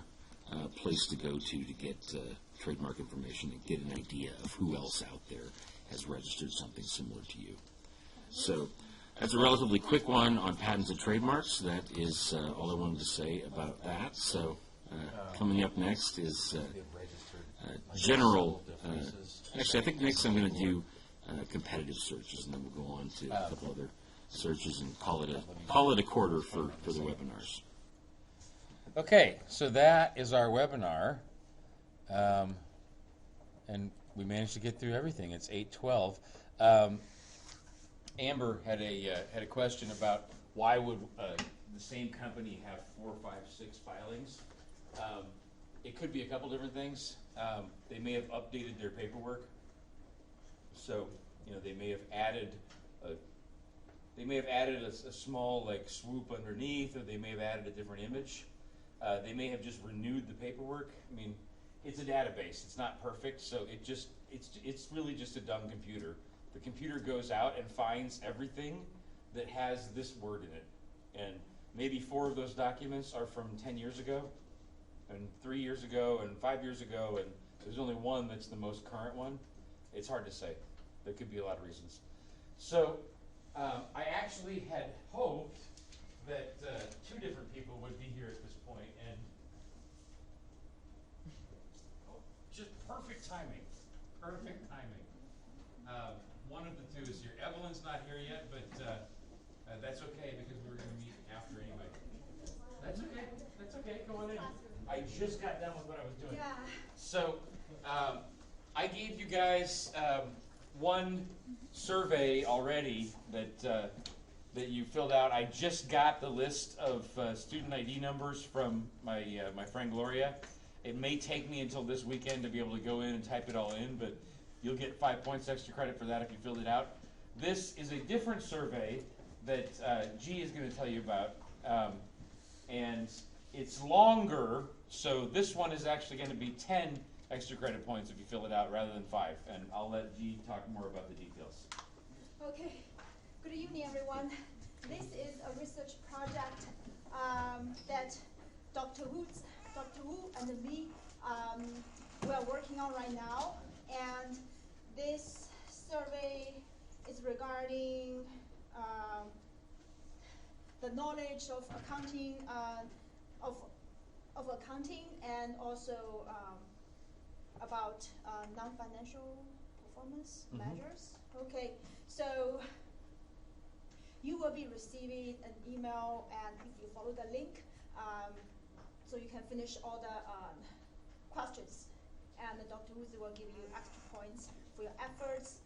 place to go to get trademark information and get an idea of who else out there has registered something similar to you. So that's a relatively quick one on patents and trademarks. That is all I wanted to say about that. So coming up next is general. Actually, I think next I'm going to do competitive searches, and then we'll go on to a couple other searches and call it a quarter for the webinars. Okay, so that is our webinar, and we managed to get through everything. It's 8:12. Amber had a question about why would the same company have 4, 5, 6 filings. It could be a couple different things. They may have updated their paperwork, so they may have added a small like swoop underneath, or they may have added a different image. They may have just renewed the paperwork. I mean, it's a database. It's not perfect, so it's really just a dumb computer. The computer goes out and finds everything that has this word in it, and maybe 4 of those documents are from 10 years ago, and 3 years ago, and 5 years ago, and there's only one that's the most current one. It's hard to say. There could be a lot of reasons. So I actually had hoped that 2 different people would be here at this point, and just perfect timing. Perfect timing. One of the 2 is here. Evelyn's not here yet, but that's okay because we were going to meet after anyway. That's okay. That's okay. Go on in. I just got done with what I was doing. Yeah. So I gave you guys one survey already that you filled out. I just got the list of student ID numbers from my friend Gloria. It may take me until this weekend to be able to go in and type it all in, but you'll get 5 points extra credit for that if you filled it out. This is a different survey that G is going to tell you about, and it's longer, so this one is actually going to be 10 extra credit points if you fill it out rather than 5, and I'll let G talk more about the details. Okay, good evening everyone. This is a research project that Dr. Wu and me we are working on right now, and this survey is regarding the knowledge of accounting, of accounting, and also about non-financial performance measures. Okay, so you will be receiving an email, and if you follow the link, so you can finish all the questions, and Dr. Woods will give you extra points for your efforts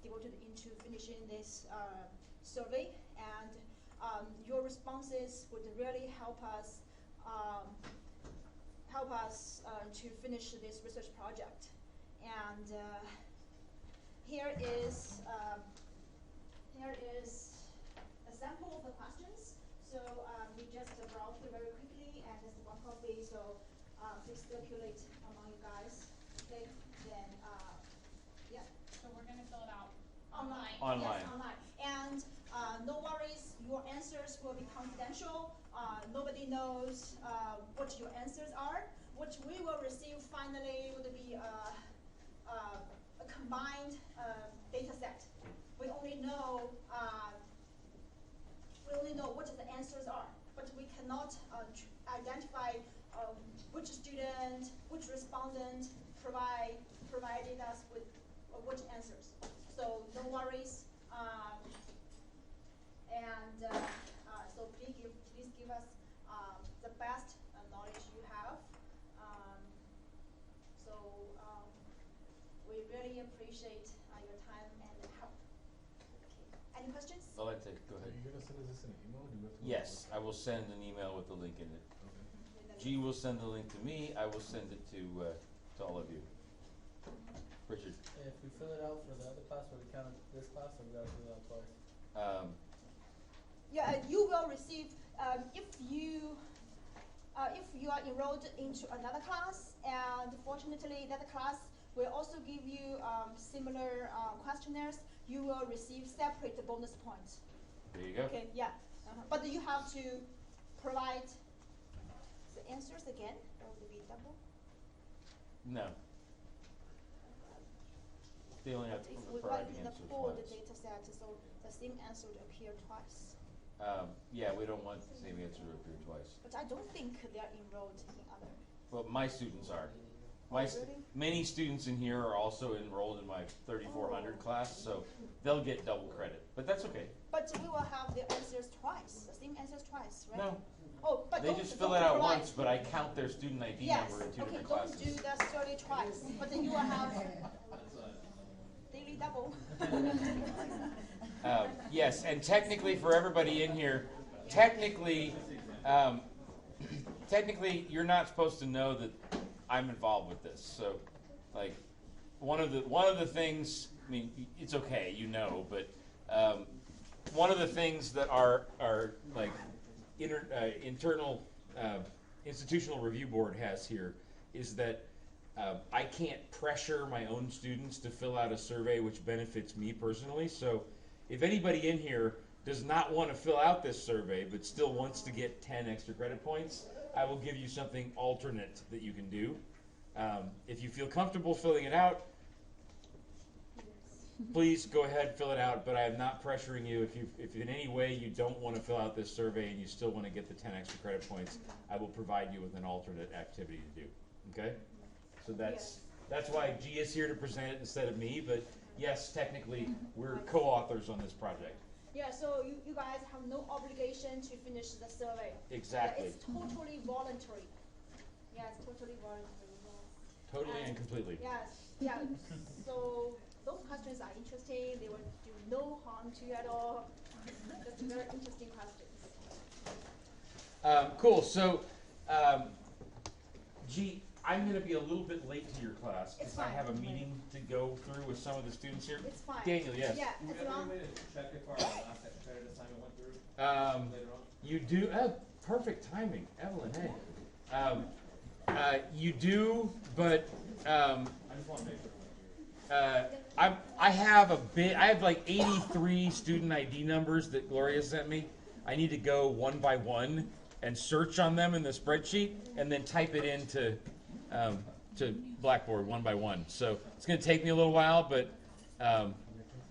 devoted into finishing this survey, and your responses would really help us to finish this research project. And here is a sample of the questions. So we just browse through very quickly, and there's 1 copy. So please circulate among you guys. Okay. Then yeah. So we're gonna fill it out online. Online. Yes, online. And no worries, your answers will be confidential. Nobody knows what your answers are. What we will receive finally would be a combined data set. We only know what the answers are, but we cannot identify which student, which respondent provided us with which answers. So no worries. So please give us the best knowledge you have. We really appreciate your time and help. Okay. Any questions? I'll let you go Are ahead. you gonna send us this in an email? Do we have to Yes, I will send an email with the link in it. Okay. G will send the link to me. I will send it to all of you. Richard. If we fill it out for the other class, will it count this class, or we gotta fill it out twice? Yeah, you will receive if you are enrolled into another class, and fortunately that class will also give you similar questionnaires. You will receive separate bonus points. There you go. Okay, yeah, but you have to provide the answers again. Or would it be double? No. They only have to If we provide write the in the answers pooled once. data set, so the same answer would appear twice. Yeah, we don't want the same answer to appear twice. But I don't think they are enrolled in other. Well, my students are. Really? Many students in here are also enrolled in my 3400 class, so they'll get double credit. But that's okay. But we will have the answers twice, the same answers twice, right? No, Oh, but they don't- just fill don't it out provide- once, but I count their student ID Yes, number in two okay, different don't classes. do that 30 twice, but then you will have daily double. Yes, and technically for everybody in here, technically, technically you're not supposed to know that I'm involved with this. So, like, one of the things, I mean, it's okay, you know, but one of the things that our like internal institutional review board has here is that I can't pressure my own students to fill out a survey which benefits me personally. So if anybody in here does not want to fill out this survey but still wants to get 10 extra credit points, I will give you something alternate that you can do. If you feel comfortable filling it out, please go ahead, fill it out, but I am not pressuring you. If in any way you don't want to fill out this survey and you still want to get the 10 extra credit points, I will provide you with an alternate activity to do. Okay? So that's why G is here to present it instead of me, but yes, technically we're co-authors on this project. Yeah, so you guys have no obligation to finish the survey. Exactly. Yeah, it's totally voluntary. Yeah, it's totally voluntary. Yes. Totally and completely. Yes, yeah. So those questions are interesting. They will do no harm to you at all. Just very interesting questions. Cool. So, G, I'm going to be a little bit late to your class because I have a meeting to go through with some of the students here. It's fine. Daniel, yes. Yeah, Do we as have long any way to check if our last credit assignment went through later on? You do. Perfect timing, Evelyn. Hey. You do, but I just want to make sure it went through. I have like 83 student ID numbers that Gloria sent me. I need to go one by one and search on them in the spreadsheet and then type it into to Blackboard one by one. So it's going to take me a little while, but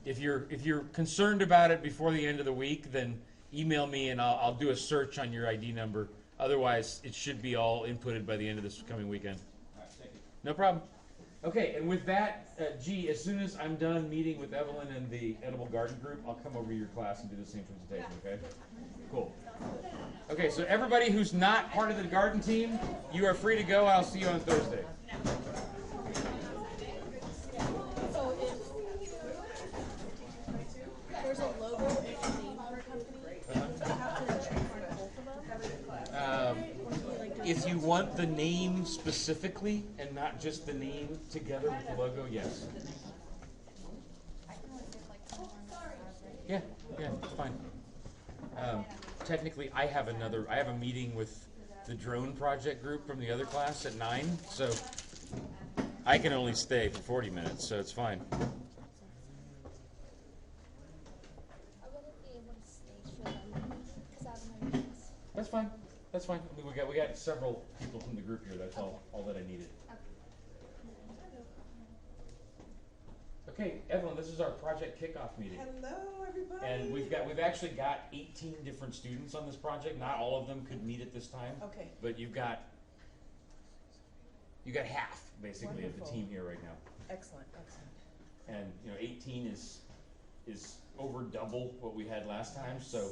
if you're concerned about it before the end of the week, then email me and I'll do a search on your ID number. Otherwise, it should be all inputted by the end of this coming weekend. All right, thank you. No problem. Okay, and with that, G, as soon as I'm done meeting with Evelyn and the Edible Garden Group, I'll come over to your class and do the same presentation, okay? Cool. Okay, so everybody who's not part of the garden team, you are free to go. I'll see you on Thursday. So if there's a logo and a name for a company, do you have to check for both of them? If you want the name specifically and not just the name together with the logo, yes. Yeah, it's fine. Technically, I have a meeting with the drone project group from the other class at 9, so I can only stay for 40 minutes, so it's fine. I wouldn't be able to stay for them because I have my meetings. That's fine. That's fine. I mean, we got several people from the group here. That's all that I needed. Okay, Evelyn, this is our project kickoff meeting. Hello, everybody. And we've actually got 18 different students on this project. Not all of them could meet at this time. Okay. But you got half basically of the Wonderful. team here right now. Excellent. And 18 is over double what we had last time. So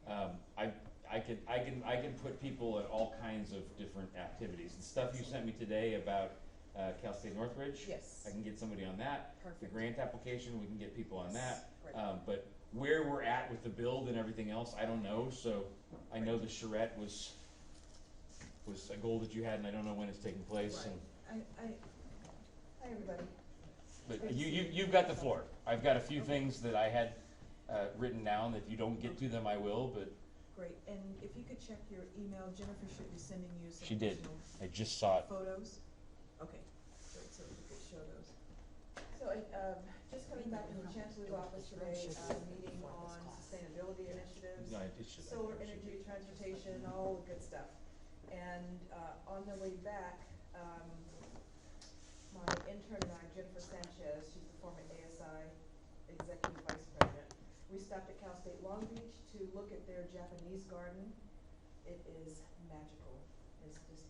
I can put people at all kinds of different activities. The stuff you sent me today about Cal State Northridge. Yes. I can get somebody on that. Perfect. The grant application, we can get people on that. Great. But where we're at with the build and everything else, I don't know. So I know the charrette was a goal that you had, and I don't know when it's taking place. Right. Hi, everybody. But you've got the floor. I've got a few things that I had written down. If you don't get to them, I will. But Great. And if you could check your email, Jennifer should be sending you some she did. additional I just saw it. photos. Okay. Great. So we could show those. So just coming back from the Chancellor's office today, meeting on sustainability initiatives, No, it should. solar energy, transportation, all the good stuff. And on the way back, my intern and I, Jennifer Sanchez, she's the former ASI executive vice president, we stopped at Cal State Long Beach to look at their Japanese garden. It is magical. It's just